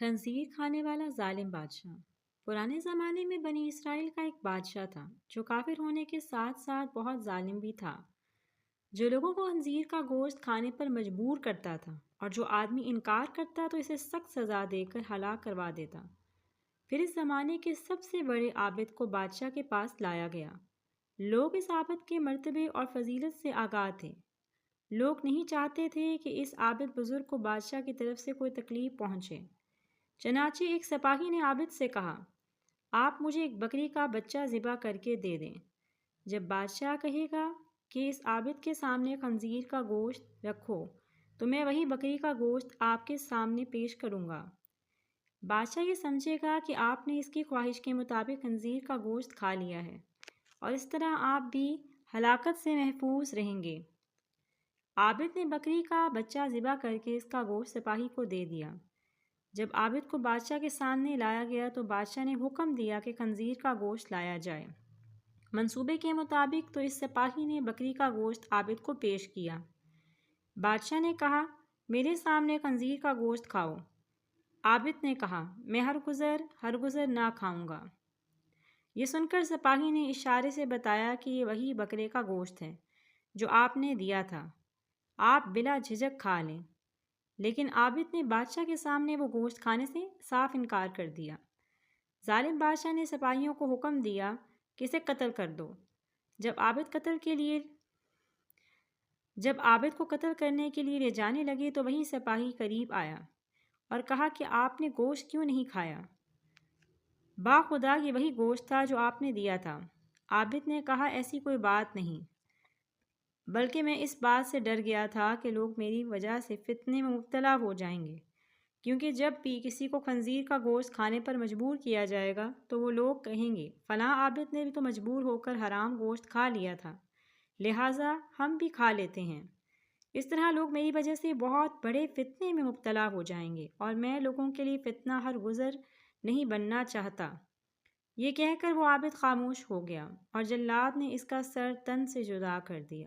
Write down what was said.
خنزیر کھانے والا ظالم بادشاہ۔ پرانے زمانے میں بنی اسرائیل کا ایک بادشاہ تھا جو کافر ہونے کے ساتھ ساتھ بہت ظالم بھی تھا، جو لوگوں کو خنزیر کا گوشت کھانے پر مجبور کرتا تھا اور جو آدمی انکار کرتا تو اسے سخت سزا دے کر ہلاک کروا دیتا۔ پھر اس زمانے کے سب سے بڑے عابد کو بادشاہ کے پاس لایا گیا۔ لوگ اس عابد کے مرتبے اور فضیلت سے آگاہ تھے۔ لوگ نہیں چاہتے تھے کہ اس عابد بزرگ کو بادشاہ کی طرف سے کوئی تکلیف پہنچے۔ چنانچہ ایک سپاہی نے عابد سے کہا، آپ مجھے ایک بکری کا بچہ ذبح کر کے دے دیں۔ جب بادشاہ کہے گا کہ اس عابد کے سامنے خنزیر کا گوشت رکھو تو میں وہی بکری کا گوشت آپ کے سامنے پیش کروں گا۔ بادشاہ یہ سمجھے گا کہ آپ نے اس کی خواہش کے مطابق خنزیر کا گوشت کھا لیا ہے اور اس طرح آپ بھی ہلاکت سے محفوظ رہیں گے۔ عابد نے بکری کا بچہ ذبح کر کے اس کا گوشت سپاہی کو دے دیا۔ جب عابد کو بادشاہ کے سامنے لایا گیا تو بادشاہ نے حکم دیا کہ خنزیر کا گوشت لایا جائے۔ منصوبے کے مطابق تو اس سپاہی نے بکری کا گوشت عابد کو پیش کیا۔ بادشاہ نے کہا، میرے سامنے خنزیر کا گوشت کھاؤ۔ عابد نے کہا، میں ہرگزر نہ کھاؤں گا۔ یہ سن کر سپاہی نے اشارے سے بتایا کہ یہ وہی بکرے کا گوشت ہے جو آپ نے دیا تھا، آپ بلا جھجک کھا لیں۔ لیکن عابد نے بادشاہ کے سامنے وہ گوشت کھانے سے صاف انکار کر دیا۔ ظالم بادشاہ نے سپاہیوں کو حکم دیا کہ اسے قتل کر دو۔ جب عابد کو قتل کرنے کے لیے لے جانے لگے تو وہی سپاہی قریب آیا اور کہا کہ آپ نے گوشت کیوں نہیں کھایا؟ باخدا یہ وہی گوشت تھا جو آپ نے دیا تھا۔ عابد نے کہا، ایسی کوئی بات نہیں، بلکہ میں اس بات سے ڈر گیا تھا کہ لوگ میری وجہ سے فتنے میں مبتلا ہو جائیں گے، کیونکہ جب بھی کسی کو خنزیر کا گوشت کھانے پر مجبور کیا جائے گا تو وہ لوگ کہیں گے، فلاں عابد نے بھی تو مجبور ہو کر حرام گوشت کھا لیا تھا، لہٰذا ہم بھی کھا لیتے ہیں۔ اس طرح لوگ میری وجہ سے بہت بڑے فتنے میں مبتلا ہو جائیں گے اور میں لوگوں کے لیے فتنہ ہرگزر نہیں بننا چاہتا۔ یہ کہہ کر وہ عابد خاموش ہو گیا اور جلاد نے اس کا سر تن سے جدا کر دیا۔